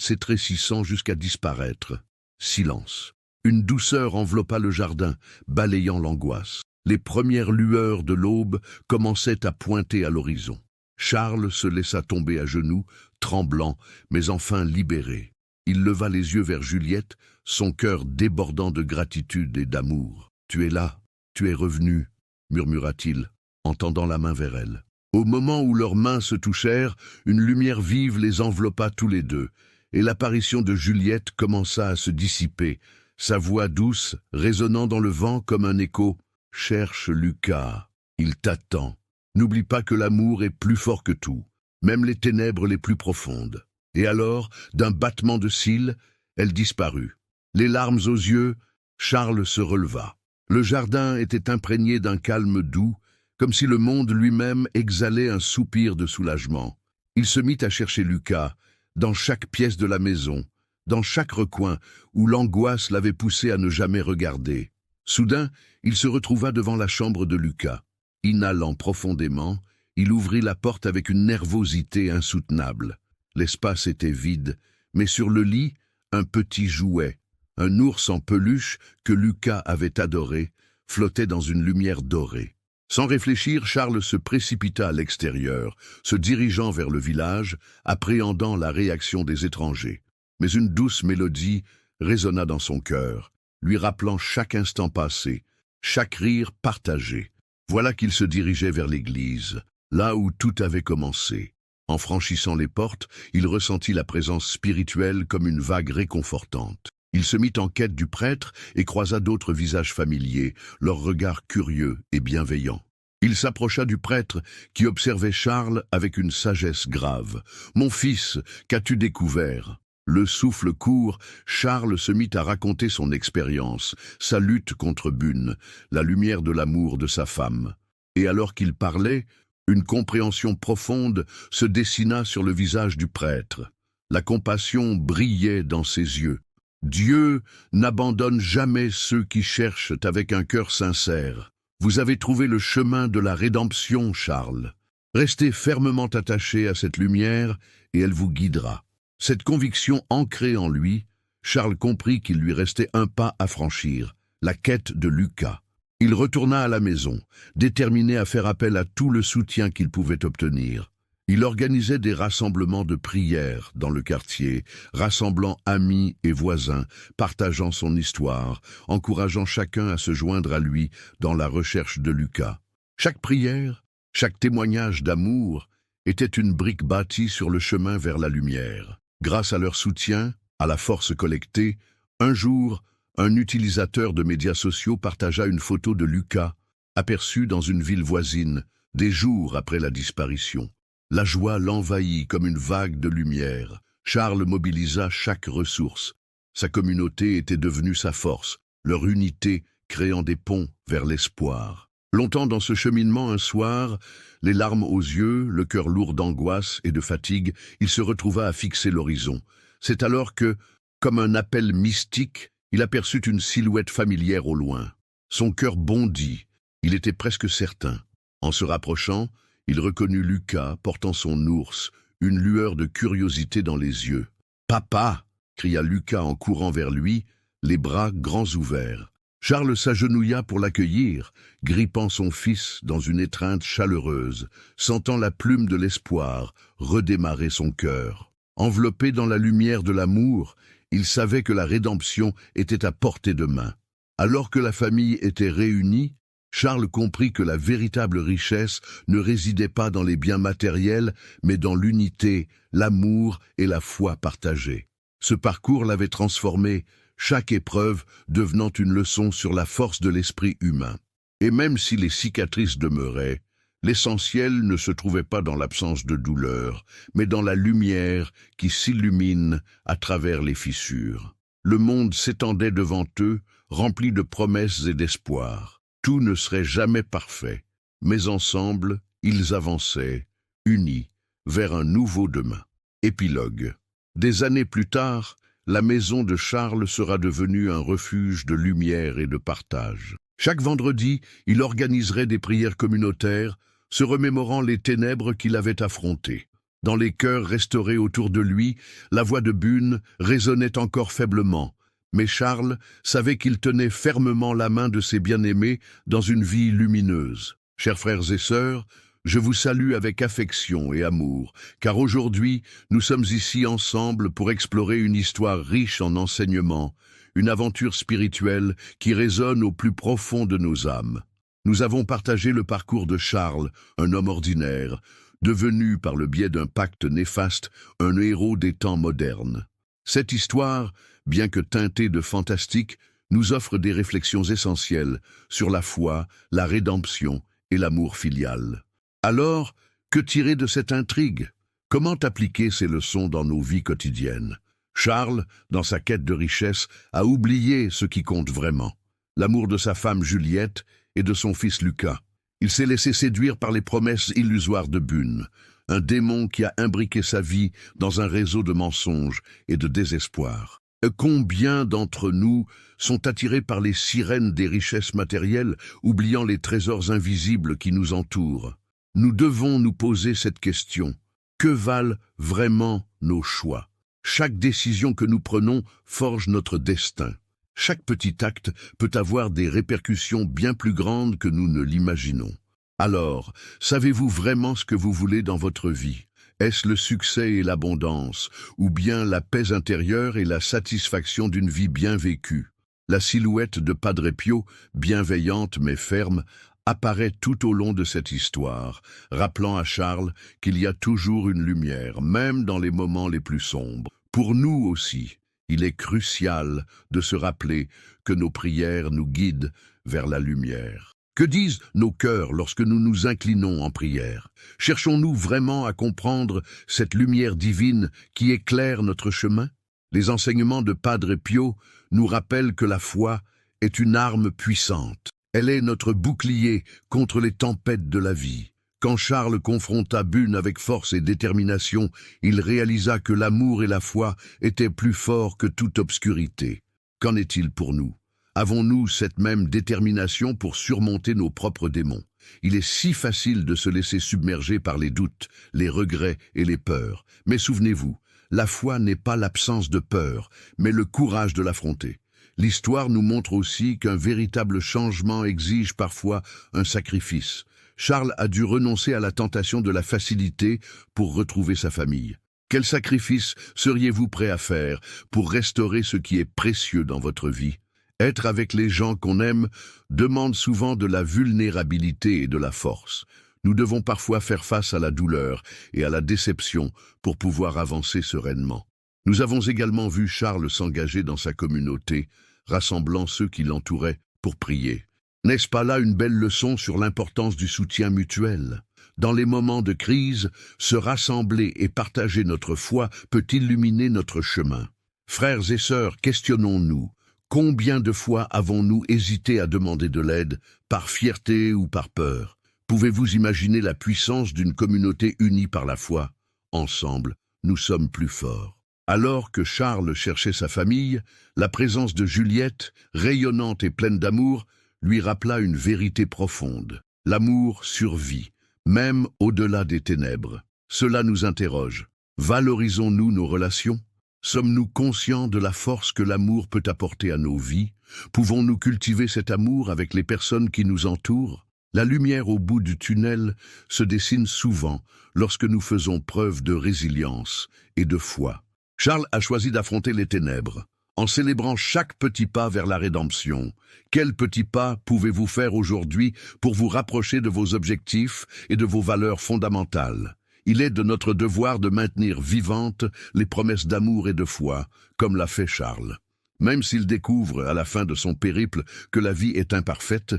s'étrécissant jusqu'à disparaître. Silence. Une douceur enveloppa le jardin, balayant l'angoisse. Les premières lueurs de l'aube commençaient à pointer à l'horizon. Charles se laissa tomber à genoux, tremblant, mais enfin libéré. Il leva les yeux vers Juliette, son cœur débordant de gratitude et d'amour. « Tu es là, tu es revenue » murmura-t-il, en tendant la main vers elle. Au moment où leurs mains se touchèrent, une lumière vive les enveloppa tous les deux, et l'apparition de Juliette commença à se dissiper, sa voix douce résonnant dans le vent comme un écho. « Cherche Lucas, il t'attend. N'oublie pas que l'amour est plus fort que tout, même les ténèbres les plus profondes. » Et alors, d'un battement de cils, elle disparut. Les larmes aux yeux, Charles se releva. Le jardin était imprégné d'un calme doux, comme si le monde lui-même exhalait un soupir de soulagement. Il se mit à chercher Lucas, dans chaque pièce de la maison, dans chaque recoin où l'angoisse l'avait poussé à ne jamais regarder. Soudain, il se retrouva devant la chambre de Lucas. Inhalant profondément, il ouvrit la porte avec une nervosité insoutenable. L'espace était vide, mais sur le lit, un petit jouet, un ours en peluche que Lucas avait adoré, flottait dans une lumière dorée. Sans réfléchir, Charles se précipita à l'extérieur, se dirigeant vers le village, appréhendant la réaction des étrangers. Mais une douce mélodie résonna dans son cœur, lui rappelant chaque instant passé, chaque rire partagé. Voilà qu'il se dirigeait vers l'église, là où tout avait commencé. En franchissant les portes, il ressentit la présence spirituelle comme une vague réconfortante. Il se mit en quête du prêtre et croisa d'autres visages familiers, leurs regards curieux et bienveillants. Il s'approcha du prêtre qui observait Charles avec une sagesse grave. « Mon fils, qu'as-tu découvert ?» Le souffle court, Charles se mit à raconter son expérience, sa lutte contre Bune, la lumière de l'amour de sa femme. Et alors qu'il parlait, une compréhension profonde se dessina sur le visage du prêtre. La compassion brillait dans ses yeux. Dieu n'abandonne jamais ceux qui cherchent avec un cœur sincère. Vous avez trouvé le chemin de la rédemption, Charles. Restez fermement attaché à cette lumière et elle vous guidera. Cette conviction ancrée en lui, Charles comprit qu'il lui restait un pas à franchir, la quête de Lucas. Il retourna à la maison, déterminé à faire appel à tout le soutien qu'il pouvait obtenir. Il organisait des rassemblements de prières dans le quartier, rassemblant amis et voisins, partageant son histoire, encourageant chacun à se joindre à lui dans la recherche de Lucas. Chaque prière, chaque témoignage d'amour était une brique bâtie sur le chemin vers la lumière. Grâce à leur soutien, à la force collectée, un jour, un utilisateur de médias sociaux partagea une photo de Lucas, aperçu dans une ville voisine, des jours après la disparition. La joie l'envahit comme une vague de lumière. Charles mobilisa chaque ressource. Sa communauté était devenue sa force, leur unité créant des ponts vers l'espoir. Longtemps dans ce cheminement, un soir, les larmes aux yeux, le cœur lourd d'angoisse et de fatigue, il se retrouva à fixer l'horizon. C'est alors que, comme un appel mystique, il aperçut une silhouette familière au loin. Son cœur bondit, il était presque certain. En se rapprochant, il reconnut Lucas portant son ours, une lueur de curiosité dans les yeux. « Papa !» cria Lucas en courant vers lui, les bras grands ouverts. Charles s'agenouilla pour l'accueillir, grippant son fils dans une étreinte chaleureuse, sentant la plume de l'espoir redémarrer son cœur. Enveloppé dans la lumière de l'amour, il savait que la rédemption était à portée de main. Alors que la famille était réunie, Charles comprit que la véritable richesse ne résidait pas dans les biens matériels, mais dans l'unité, l'amour et la foi partagée. Ce parcours l'avait transformé, chaque épreuve devenant une leçon sur la force de l'esprit humain. Et même si les cicatrices demeuraient, l'essentiel ne se trouvait pas dans l'absence de douleur, mais dans la lumière qui s'illumine à travers les fissures. Le monde s'étendait devant eux, rempli de promesses et d'espoir. Tout ne serait jamais parfait, mais ensemble, ils avançaient, unis, vers un nouveau demain. Épilogue. Des années plus tard, la maison de Charles sera devenue un refuge de lumière et de partage. Chaque vendredi, il organiserait des prières communautaires, se remémorant les ténèbres qu'il avait affrontées. Dans les cœurs restaurés autour de lui, la voix de Bune résonnait encore faiblement, mais Charles savait qu'il tenait fermement la main de ses bien-aimés dans une vie lumineuse. Chers frères et sœurs, Je vous salue avec affection et amour, car aujourd'hui, nous sommes ici ensemble pour explorer une histoire riche en enseignements, une aventure spirituelle qui résonne au plus profond de nos âmes. Nous avons partagé le parcours de Charles, un homme ordinaire, devenu, par le biais d'un pacte néfaste, un héros des temps modernes. Cette histoire, bien que teintée de fantastique, nous offre des réflexions essentielles sur la foi, la rédemption et l'amour filial. Alors, que tirer de cette intrigue? Comment appliquer ces leçons dans nos vies quotidiennes? Charles, dans sa quête de richesse, a oublié ce qui compte vraiment, l'amour de sa femme Juliette et de son fils Lucas. Il s'est laissé séduire par les promesses illusoires de Bune, un démon qui a imbriqué sa vie dans un réseau de mensonges et de désespoir. Combien d'entre nous sont attirés par les sirènes des richesses matérielles, oubliant les trésors invisibles qui nous entourent? Nous devons nous poser cette question. Que valent vraiment nos choix? Chaque décision que nous prenons forge notre destin. Chaque petit acte peut avoir des répercussions bien plus grandes que nous ne l'imaginons. Alors, savez-vous vraiment ce que vous voulez dans votre vie? Est-ce le succès et l'abondance, ou bien la paix intérieure et la satisfaction d'une vie bien vécue? La silhouette de Padre Pio, bienveillante mais ferme, apparaît tout au long de cette histoire, rappelant à Charles qu'il y a toujours une lumière, même dans les moments les plus sombres. Pour nous aussi, il est crucial de se rappeler que nos prières nous guident vers la lumière. Que disent nos cœurs lorsque nous nous inclinons en prière? Cherchons-nous vraiment à comprendre cette lumière divine qui éclaire notre chemin? Les enseignements de Padre Pio nous rappellent que la foi est une arme puissante. Elle est notre bouclier contre les tempêtes de la vie. Quand Charles confronta Bune avec force et détermination, il réalisa que l'amour et la foi étaient plus forts que toute obscurité. Qu'en est-il pour nous? Avons-nous cette même détermination pour surmonter nos propres démons? Il est si facile de se laisser submerger par les doutes, les regrets et les peurs. Mais souvenez-vous, la foi n'est pas l'absence de peur, mais le courage de l'affronter. L'histoire nous montre aussi qu'un véritable changement exige parfois un sacrifice. Charles a dû renoncer à la tentation de la facilité pour retrouver sa famille. Quel sacrifice seriez-vous prêt à faire pour restaurer ce qui est précieux dans votre vie? Être avec les gens qu'on aime demande souvent de la vulnérabilité et de la force. Nous devons parfois faire face à la douleur et à la déception pour pouvoir avancer sereinement. Nous avons également vu Charles s'engager dans sa communauté, rassemblant ceux qui l'entouraient pour prier. N'est-ce pas là une belle leçon sur l'importance du soutien mutuel? Dans les moments de crise, se rassembler et partager notre foi peut illuminer notre chemin. Frères et sœurs, questionnons-nous. Combien de fois avons-nous hésité à demander de l'aide, par fierté ou par peur? Pouvez-vous imaginer la puissance d'une communauté unie par la foi? Ensemble, nous sommes plus forts. Alors que Charles cherchait sa famille, la présence de Juliette, rayonnante et pleine d'amour, lui rappela une vérité profonde. L'amour survit, même au-delà des ténèbres. Cela nous interroge. Valorisons-nous nos relations? Sommes-nous conscients de la force que l'amour peut apporter à nos vies? Pouvons-nous cultiver cet amour avec les personnes qui nous entourent? La lumière au bout du tunnel se dessine souvent lorsque nous faisons preuve de résilience et de foi. Charles a choisi d'affronter les ténèbres, en célébrant chaque petit pas vers la rédemption. Quel petit pas pouvez-vous faire aujourd'hui pour vous rapprocher de vos objectifs et de vos valeurs fondamentales? Il est de notre devoir de maintenir vivantes les promesses d'amour et de foi, comme l'a fait Charles. Même s'il découvre à la fin de son périple que la vie est imparfaite,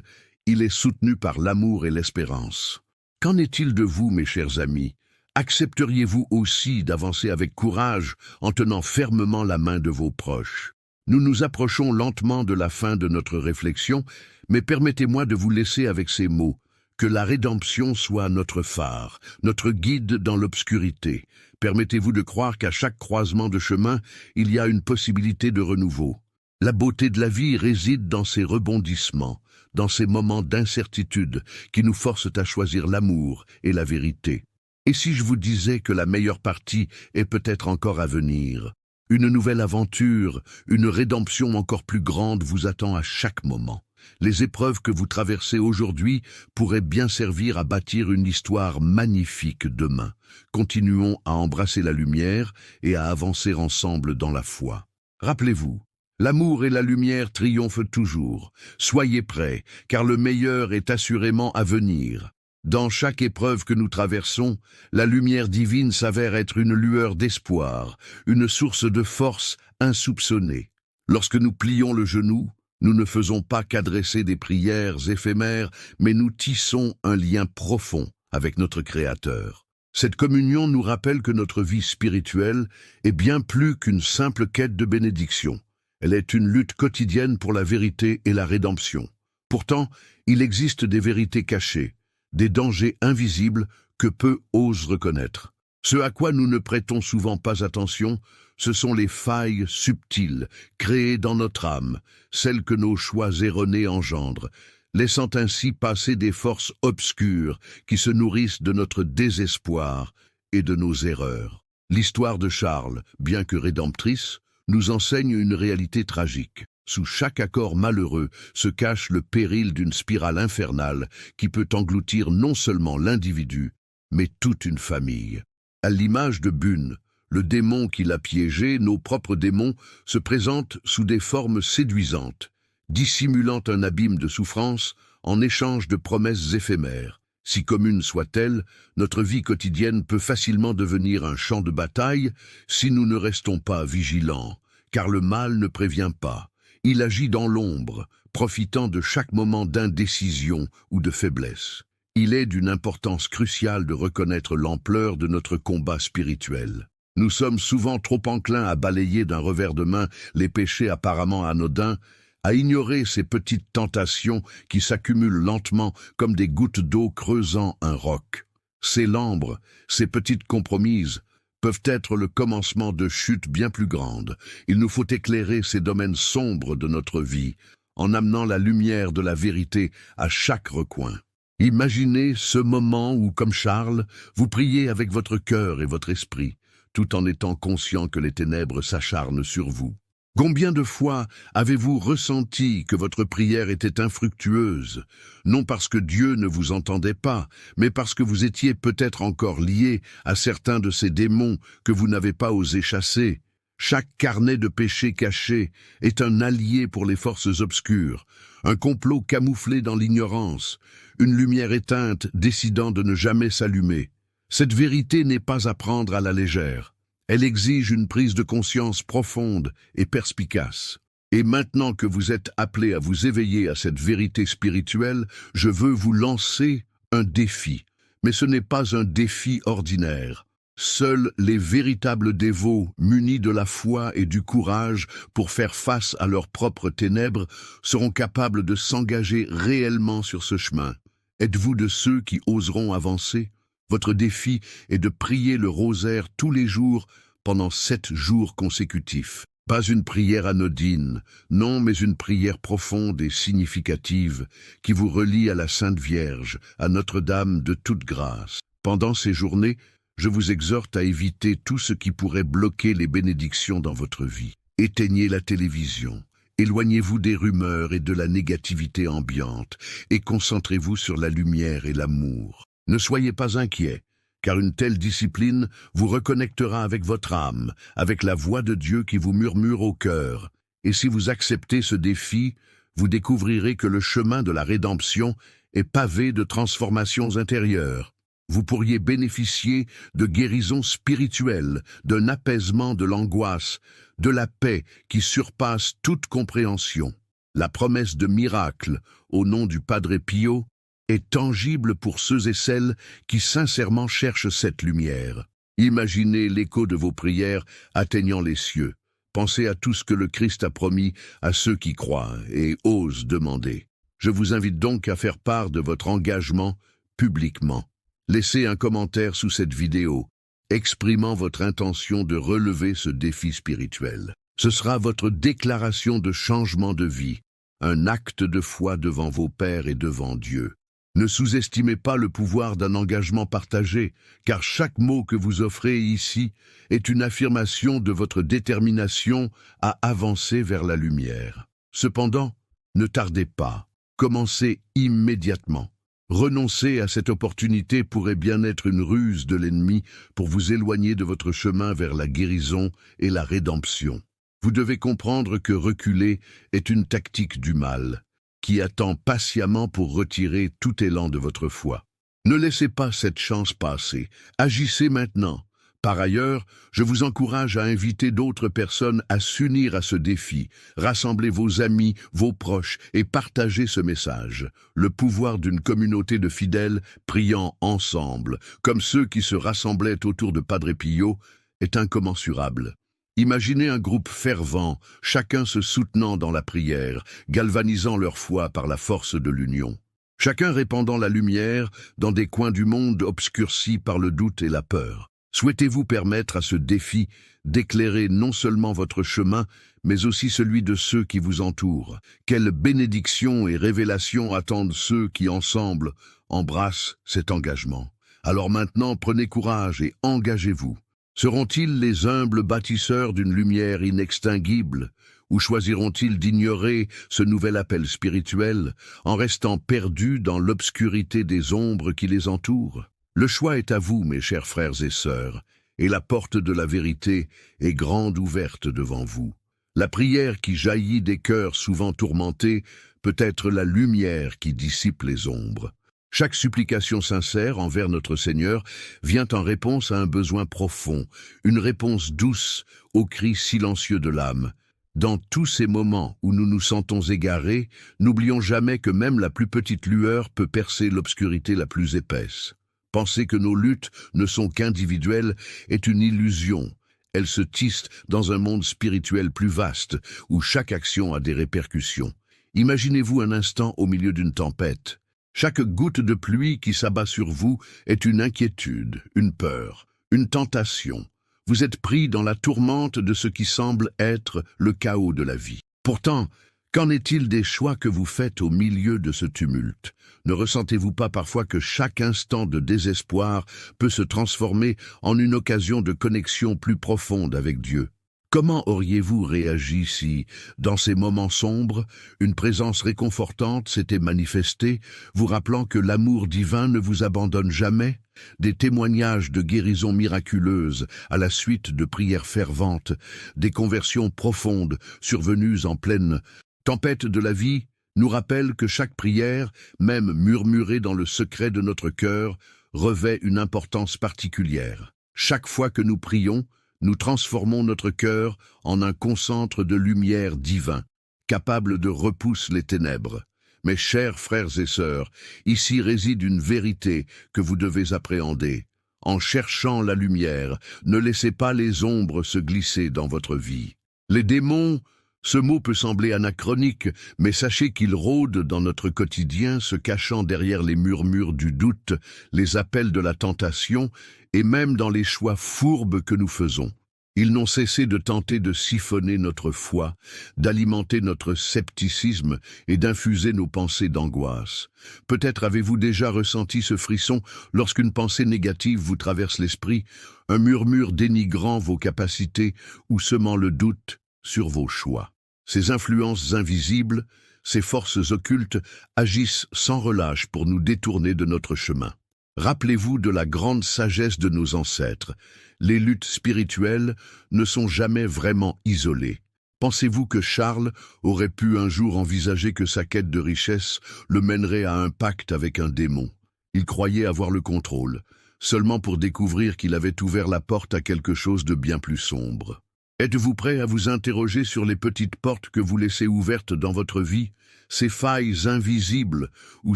il est soutenu par l'amour et l'espérance. Qu'en est-il de vous, mes chers amis? Accepteriez-vous aussi d'avancer avec courage en tenant fermement la main de vos proches? Nous nous approchons lentement de la fin de notre réflexion, mais permettez-moi de vous laisser avec ces mots. Que la rédemption soit notre phare, notre guide dans l'obscurité. Permettez-vous de croire qu'à chaque croisement de chemin, il y a une possibilité de renouveau. La beauté de la vie réside dans ces rebondissements, dans ces moments d'incertitude qui nous forcent à choisir l'amour et la vérité. Et si je vous disais que la meilleure partie est peut-être encore à venir? Une nouvelle aventure, une rédemption encore plus grande vous attend à chaque moment. Les épreuves que vous traversez aujourd'hui pourraient bien servir à bâtir une histoire magnifique demain. Continuons à embrasser la lumière et à avancer ensemble dans la foi. Rappelez-vous, l'amour et la lumière triomphent toujours. Soyez prêts, car le meilleur est assurément à venir. Dans chaque épreuve que nous traversons, la lumière divine s'avère être une lueur d'espoir, une source de force insoupçonnée. Lorsque nous plions le genou, nous ne faisons pas qu'adresser des prières éphémères, mais nous tissons un lien profond avec notre Créateur. Cette communion nous rappelle que notre vie spirituelle est bien plus qu'une simple quête de bénédiction. Elle est une lutte quotidienne pour la vérité et la rédemption. Pourtant, il existe des vérités cachées, des dangers invisibles que peu osent reconnaître. Ce à quoi nous ne prêtons souvent pas attention, ce sont les failles subtiles, créées dans notre âme, celles que nos choix erronés engendrent, laissant ainsi passer des forces obscures qui se nourrissent de notre désespoir et de nos erreurs. L'histoire de Charles, bien que rédemptrice, nous enseigne une réalité tragique. Sous chaque accord malheureux se cache le péril d'une spirale infernale qui peut engloutir non seulement l'individu, mais toute une famille. À l'image de Bune, le démon qui l'a piégé, nos propres démons se présentent sous des formes séduisantes, dissimulant un abîme de souffrance en échange de promesses éphémères. Si commune soit-elle, notre vie quotidienne peut facilement devenir un champ de bataille si nous ne restons pas vigilants, car le mal ne prévient pas. Il agit dans l'ombre, profitant de chaque moment d'indécision ou de faiblesse. Il est d'une importance cruciale de reconnaître l'ampleur de notre combat spirituel. Nous sommes souvent trop enclins à balayer d'un revers de main les péchés apparemment anodins, à ignorer ces petites tentations qui s'accumulent lentement comme des gouttes d'eau creusant un roc. Ces lambres, ces petites compromises, peuvent être le commencement de chutes bien plus grandes. Il nous faut éclairer ces domaines sombres de notre vie, en amenant la lumière de la vérité à chaque recoin. Imaginez ce moment où, comme Charles, vous priez avec votre cœur et votre esprit, tout en étant conscient que les ténèbres s'acharnent sur vous. Combien de fois avez-vous ressenti que votre prière était infructueuse, non parce que Dieu ne vous entendait pas, mais parce que vous étiez peut-être encore lié à certains de ces démons que vous n'avez pas osé chasser? Chaque carnet de péché caché est un allié pour les forces obscures, un complot camouflé dans l'ignorance, une lumière éteinte décidant de ne jamais s'allumer. Cette vérité n'est pas à prendre à la légère. Elle exige une prise de conscience profonde et perspicace. Et maintenant que vous êtes appelé à vous éveiller à cette vérité spirituelle, je veux vous lancer un défi. Mais ce n'est pas un défi ordinaire. Seuls les véritables dévots, munis de la foi et du courage pour faire face à leurs propres ténèbres, seront capables de s'engager réellement sur ce chemin. Êtes-vous de ceux qui oseront avancer? Votre défi est de prier le rosaire tous les jours pendant 7 jours consécutifs. Pas une prière anodine, non, mais une prière profonde et significative qui vous relie à la Sainte Vierge, à Notre-Dame de toute grâce. Pendant ces journées, je vous exhorte à éviter tout ce qui pourrait bloquer les bénédictions dans votre vie. Éteignez la télévision. Éloignez-vous des rumeurs et de la négativité ambiante et concentrez-vous sur la lumière et l'amour. Ne soyez pas inquiets, car une telle discipline vous reconnectera avec votre âme, avec la voix de Dieu qui vous murmure au cœur. Et si vous acceptez ce défi, vous découvrirez que le chemin de la rédemption est pavé de transformations intérieures. Vous pourriez bénéficier de guérisons spirituelles, d'un apaisement de l'angoisse, de la paix qui surpasse toute compréhension. La promesse de miracle, au nom du Padre Pio, est tangible pour ceux et celles qui sincèrement cherchent cette lumière. Imaginez l'écho de vos prières atteignant les cieux. Pensez à tout ce que le Christ a promis à ceux qui croient et osent demander. Je vous invite donc à faire part de votre engagement publiquement. Laissez un commentaire sous cette vidéo, exprimant votre intention de relever ce défi spirituel. Ce sera votre déclaration de changement de vie, un acte de foi devant vos pairs et devant Dieu. Ne sous-estimez pas le pouvoir d'un engagement partagé, car chaque mot que vous offrez ici est une affirmation de votre détermination à avancer vers la lumière. Cependant, ne tardez pas. Commencez immédiatement. Renoncer à cette opportunité pourrait bien être une ruse de l'ennemi pour vous éloigner de votre chemin vers la guérison et la rédemption. Vous devez comprendre que reculer est une tactique du mal, qui attend patiemment pour retirer tout élan de votre foi. Ne laissez pas cette chance passer. Agissez maintenant. Par ailleurs, je vous encourage à inviter d'autres personnes à s'unir à ce défi. Rassemblez vos amis, vos proches et partagez ce message. Le pouvoir d'une communauté de fidèles priant ensemble, comme ceux qui se rassemblaient autour de Padre Pio, est incommensurable. Imaginez un groupe fervent, chacun se soutenant dans la prière, galvanisant leur foi par la force de l'union. Chacun répandant la lumière dans des coins du monde obscurcis par le doute et la peur. Souhaitez-vous permettre à ce défi d'éclairer non seulement votre chemin, mais aussi celui de ceux qui vous entourent? Quelles bénédictions et révélations attendent ceux qui, ensemble, embrassent cet engagement? Alors maintenant, prenez courage et engagez-vous. Seront-ils les humbles bâtisseurs d'une lumière inextinguible, ou choisiront-ils d'ignorer ce nouvel appel spirituel en restant perdus dans l'obscurité des ombres qui les entourent? Le choix est à vous, mes chers frères et sœurs, et la porte de la vérité est grande ouverte devant vous. La prière qui jaillit des cœurs souvent tourmentés peut être la lumière qui dissipe les ombres. Chaque supplication sincère envers notre Seigneur vient en réponse à un besoin profond, une réponse douce au cri silencieux de l'âme. Dans tous ces moments où nous nous sentons égarés, n'oublions jamais que même la plus petite lueur peut percer l'obscurité la plus épaisse. Penser que nos luttes ne sont qu'individuelles est une illusion. Elles se tissent dans un monde spirituel plus vaste, où chaque action a des répercussions. Imaginez-vous un instant au milieu d'une tempête. Chaque goutte de pluie qui s'abat sur vous est une inquiétude, une peur, une tentation. Vous êtes pris dans la tourmente de ce qui semble être le chaos de la vie. Pourtant, qu'en est-il des choix que vous faites au milieu de ce tumulte? Ne ressentez-vous pas parfois que chaque instant de désespoir peut se transformer en une occasion de connexion plus profonde avec Dieu? Comment auriez-vous réagi si, dans ces moments sombres, une présence réconfortante s'était manifestée, vous rappelant que l'amour divin ne vous abandonne jamais? Des témoignages de guérison miraculeuse à la suite de prières ferventes, des conversions profondes survenues en pleine tempête de la vie, nous rappellent que chaque prière, même murmurée dans le secret de notre cœur, revêt une importance particulière. Chaque fois que nous prions, nous transformons notre cœur en un concentre de lumière divin, capable de repousser les ténèbres. Mes chers frères et sœurs, ici réside une vérité que vous devez appréhender. En cherchant la lumière, ne laissez pas les ombres se glisser dans votre vie. Les démons, ce mot peut sembler anachronique, mais sachez qu'il rôde dans notre quotidien, se cachant derrière les murmures du doute, les appels de la tentation, et même dans les choix fourbes que nous faisons. Ils n'ont cessé de tenter de siphonner notre foi, d'alimenter notre scepticisme et d'infuser nos pensées d'angoisse. Peut-être avez-vous déjà ressenti ce frisson lorsqu'une pensée négative vous traverse l'esprit, un murmure dénigrant vos capacités ou semant le doute sur vos choix. Ces influences invisibles, ces forces occultes agissent sans relâche pour nous détourner de notre chemin. Rappelez-vous de la grande sagesse de nos ancêtres. Les luttes spirituelles ne sont jamais vraiment isolées. Pensez-vous que Charles aurait pu un jour envisager que sa quête de richesse le mènerait à un pacte avec un démon? Il croyait avoir le contrôle, seulement pour découvrir qu'il avait ouvert la porte à quelque chose de bien plus sombre. Êtes-vous prêt à vous interroger sur les petites portes que vous laissez ouvertes dans votre vie, ces failles invisibles où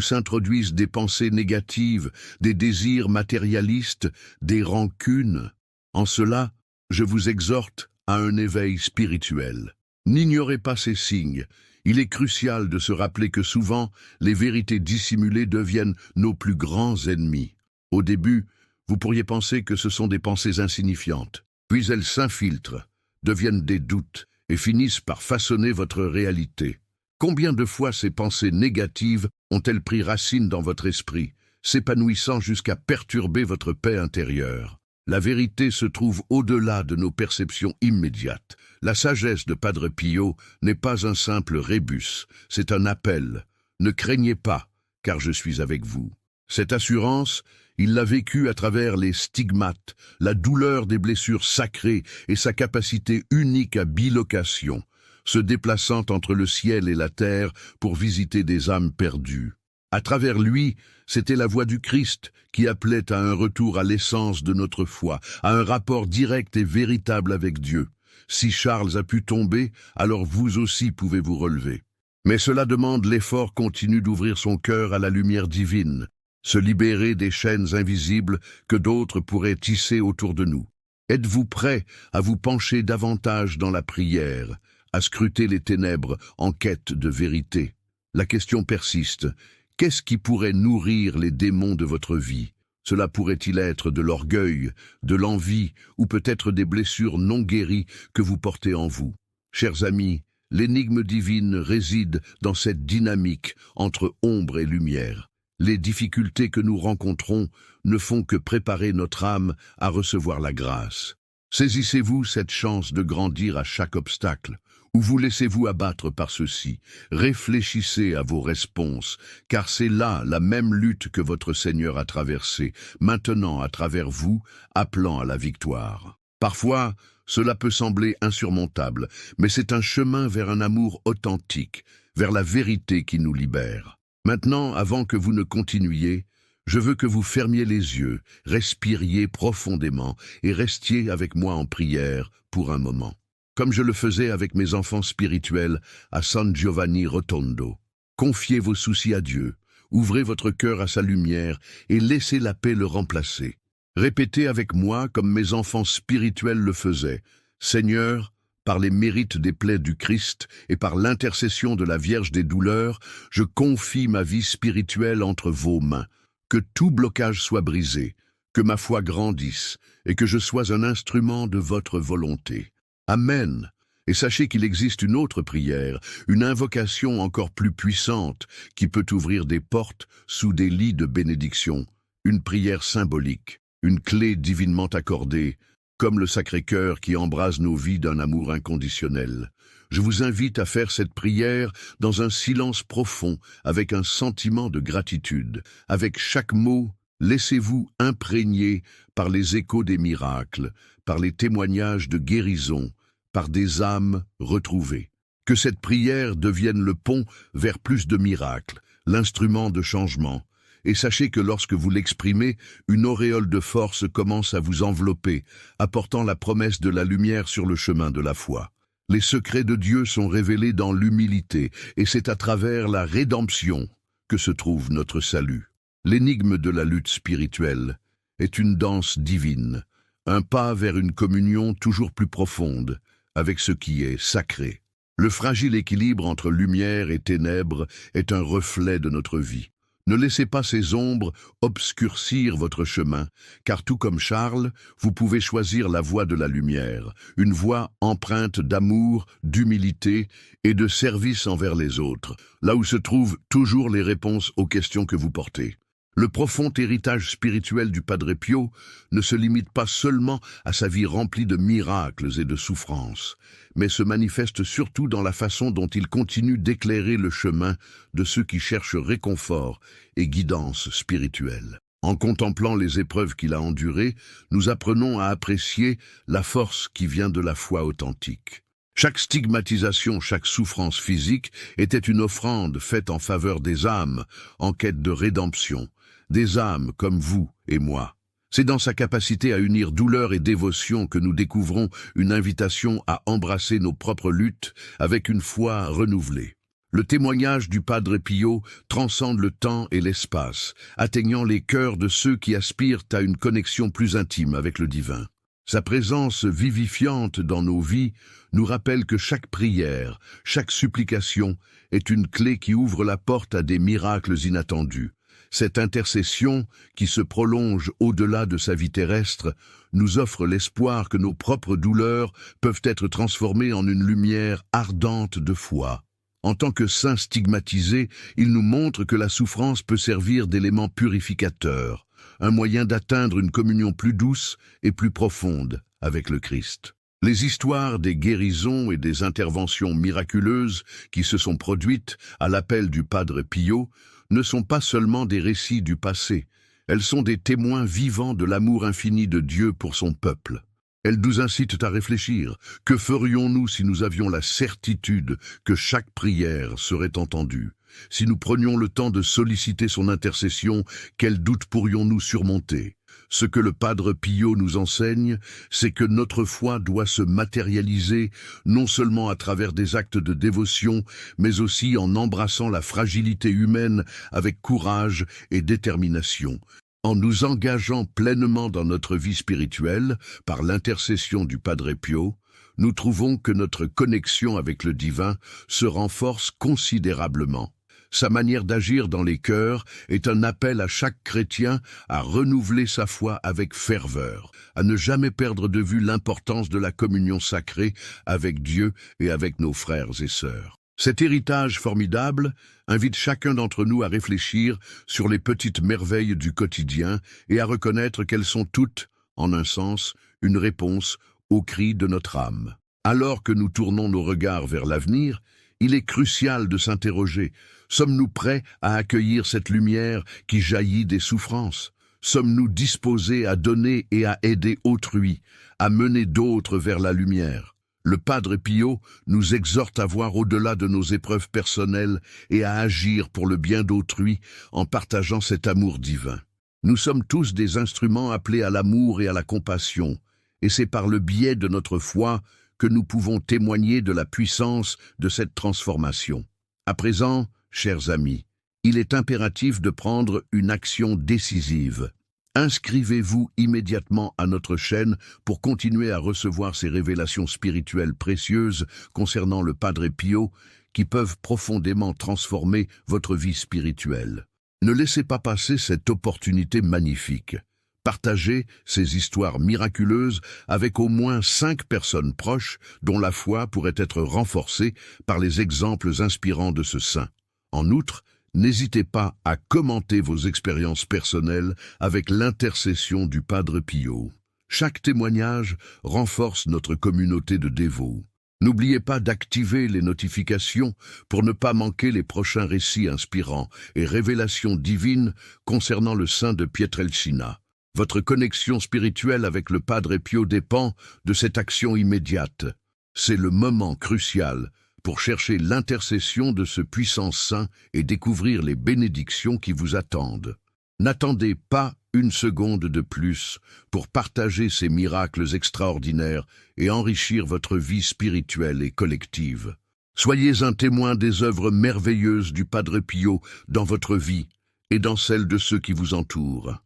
s'introduisent des pensées négatives, des désirs matérialistes, des rancunes? En cela, je vous exhorte à un éveil spirituel. N'ignorez pas ces signes. Il est crucial de se rappeler que souvent, les vérités dissimulées deviennent nos plus grands ennemis. Au début, vous pourriez penser que ce sont des pensées insignifiantes, puis elles s'infiltrent, deviennent des doutes et finissent par façonner votre réalité. Combien de fois ces pensées négatives ont-elles pris racine dans votre esprit, s'épanouissant jusqu'à perturber votre paix intérieure? La vérité se trouve au-delà de nos perceptions immédiates. La sagesse de Padre Pio n'est pas un simple rébus, c'est un appel. Ne craignez pas, car je suis avec vous. Cette assurance, il l'a vécue à travers les stigmates, la douleur des blessures sacrées et sa capacité unique à bilocation, se déplaçant entre le ciel et la terre pour visiter des âmes perdues. À travers lui, c'était la voix du Christ qui appelait à un retour à l'essence de notre foi, à un rapport direct et véritable avec Dieu. Si Charles a pu tomber, alors vous aussi pouvez vous relever. Mais cela demande l'effort continu d'ouvrir son cœur à la lumière divine, se libérer des chaînes invisibles que d'autres pourraient tisser autour de nous. Êtes-vous prêt à vous pencher davantage dans la prière, à scruter les ténèbres en quête de vérité? La question persiste. Qu'est-ce qui pourrait nourrir les démons de votre vie? Cela pourrait-il être de l'orgueil, de l'envie ou peut-être des blessures non guéries que vous portez en vous? Chers amis, l'énigme divine réside dans cette dynamique entre ombre et lumière. Les difficultés que nous rencontrons ne font que préparer notre âme à recevoir la grâce. Saisissez-vous cette chance de grandir à chaque obstacle, ou vous laissez-vous abattre par ceux-ci? Réfléchissez à vos réponses, car c'est là la même lutte que votre Seigneur a traversée, maintenant à travers vous, appelant à la victoire. Parfois, cela peut sembler insurmontable, mais c'est un chemin vers un amour authentique, vers la vérité qui nous libère. Maintenant, avant que vous ne continuiez, je veux que vous fermiez les yeux, respiriez profondément et restiez avec moi en prière pour un moment, comme je le faisais avec mes enfants spirituels à San Giovanni Rotondo. Confiez vos soucis à Dieu, ouvrez votre cœur à sa lumière et laissez la paix le remplacer. Répétez avec moi comme mes enfants spirituels le faisaient. Seigneur, par les mérites des plaies du Christ et par l'intercession de la Vierge des douleurs, je confie ma vie spirituelle entre vos mains. Que tout blocage soit brisé, que ma foi grandisse et que je sois un instrument de votre volonté. Amen. Et sachez qu'il existe une autre prière, une invocation encore plus puissante qui peut ouvrir des portes sous des lits de bénédiction, une prière symbolique, une clé divinement accordée, comme le Sacré-Cœur qui embrase nos vies d'un amour inconditionnel. Je vous invite à faire cette prière dans un silence profond, avec un sentiment de gratitude. Avec chaque mot, laissez-vous imprégner par les échos des miracles, par les témoignages de guérison, par des âmes retrouvées. Que cette prière devienne le pont vers plus de miracles, l'instrument de changement. Et sachez que lorsque vous l'exprimez, une auréole de force commence à vous envelopper, apportant la promesse de la lumière sur le chemin de la foi. Les secrets de Dieu sont révélés dans l'humilité, et c'est à travers la rédemption que se trouve notre salut. L'énigme de la lutte spirituelle est une danse divine, un pas vers une communion toujours plus profonde avec ce qui est sacré. Le fragile équilibre entre lumière et ténèbres est un reflet de notre vie. Ne laissez pas ces ombres obscurcir votre chemin, car tout comme Charles, vous pouvez choisir la voie de la lumière, une voie empreinte d'amour, d'humilité et de service envers les autres, là où se trouvent toujours les réponses aux questions que vous portez. Le profond héritage spirituel du Padre Pio ne se limite pas seulement à sa vie remplie de miracles et de souffrances, mais se manifeste surtout dans la façon dont il continue d'éclairer le chemin de ceux qui cherchent réconfort et guidance spirituelle. En contemplant les épreuves qu'il a endurées, nous apprenons à apprécier la force qui vient de la foi authentique. Chaque stigmatisation, chaque souffrance physique était une offrande faite en faveur des âmes en quête de rédemption, des âmes comme vous et moi. C'est dans sa capacité à unir douleur et dévotion que nous découvrons une invitation à embrasser nos propres luttes avec une foi renouvelée. Le témoignage du Padre Pio transcende le temps et l'espace, atteignant les cœurs de ceux qui aspirent à une connexion plus intime avec le divin. Sa présence vivifiante dans nos vies nous rappelle que chaque prière, chaque supplication est une clé qui ouvre la porte à des miracles inattendus. Cette intercession, qui se prolonge au-delà de sa vie terrestre, nous offre l'espoir que nos propres douleurs peuvent être transformées en une lumière ardente de foi. En tant que saints stigmatisés, il nous montre que la souffrance peut servir d'élément purificateur, un moyen d'atteindre une communion plus douce et plus profonde avec le Christ. Les histoires des guérisons et des interventions miraculeuses qui se sont produites à l'appel du Padre Pio ne sont pas seulement des récits du passé, elles sont des témoins vivants de l'amour infini de Dieu pour son peuple. Elles nous incitent à réfléchir. Que ferions-nous si nous avions la certitude que chaque prière serait entendue? Si nous prenions le temps de solliciter son intercession, quels doutes pourrions-nous surmonter? Ce que le Padre Pio nous enseigne, c'est que notre foi doit se matérialiser non seulement à travers des actes de dévotion, mais aussi en embrassant la fragilité humaine avec courage et détermination. En nous engageant pleinement dans notre vie spirituelle, par l'intercession du Padre Pio, nous trouvons que notre connexion avec le divin se renforce considérablement. Sa manière d'agir dans les cœurs est un appel à chaque chrétien à renouveler sa foi avec ferveur, à ne jamais perdre de vue l'importance de la communion sacrée avec Dieu et avec nos frères et sœurs. Cet héritage formidable invite chacun d'entre nous à réfléchir sur les petites merveilles du quotidien et à reconnaître qu'elles sont toutes, en un sens, une réponse au cri de notre âme. Alors que nous tournons nos regards vers l'avenir, il est crucial de s'interroger: sommes-nous prêts à accueillir cette lumière qui jaillit des souffrances? Sommes-nous disposés à donner et à aider autrui, à mener d'autres vers la lumière? Le Padre Pio nous exhorte à voir au-delà de nos épreuves personnelles et à agir pour le bien d'autrui en partageant cet amour divin. Nous sommes tous des instruments appelés à l'amour et à la compassion, et c'est par le biais de notre foi que nous pouvons témoigner de la puissance de cette transformation. À présent, chers amis, il est impératif de prendre une action décisive. Inscrivez-vous immédiatement à notre chaîne pour continuer à recevoir ces révélations spirituelles précieuses concernant le Padre Pio qui peuvent profondément transformer votre vie spirituelle. Ne laissez pas passer cette opportunité magnifique. Partagez ces histoires miraculeuses avec au moins 5 personnes proches dont la foi pourrait être renforcée par les exemples inspirants de ce saint. En outre, n'hésitez pas à commenter vos expériences personnelles avec l'intercession du Padre Pio. Chaque témoignage renforce notre communauté de dévots. N'oubliez pas d'activer les notifications pour ne pas manquer les prochains récits inspirants et révélations divines concernant le saint de Pietrelcina. Votre connexion spirituelle avec le Padre Pio dépend de cette action immédiate. C'est le moment crucial pour chercher l'intercession de ce puissant saint et découvrir les bénédictions qui vous attendent. N'attendez pas une seconde de plus pour partager ces miracles extraordinaires et enrichir votre vie spirituelle et collective. Soyez un témoin des œuvres merveilleuses du Padre Pio dans votre vie et dans celle de ceux qui vous entourent.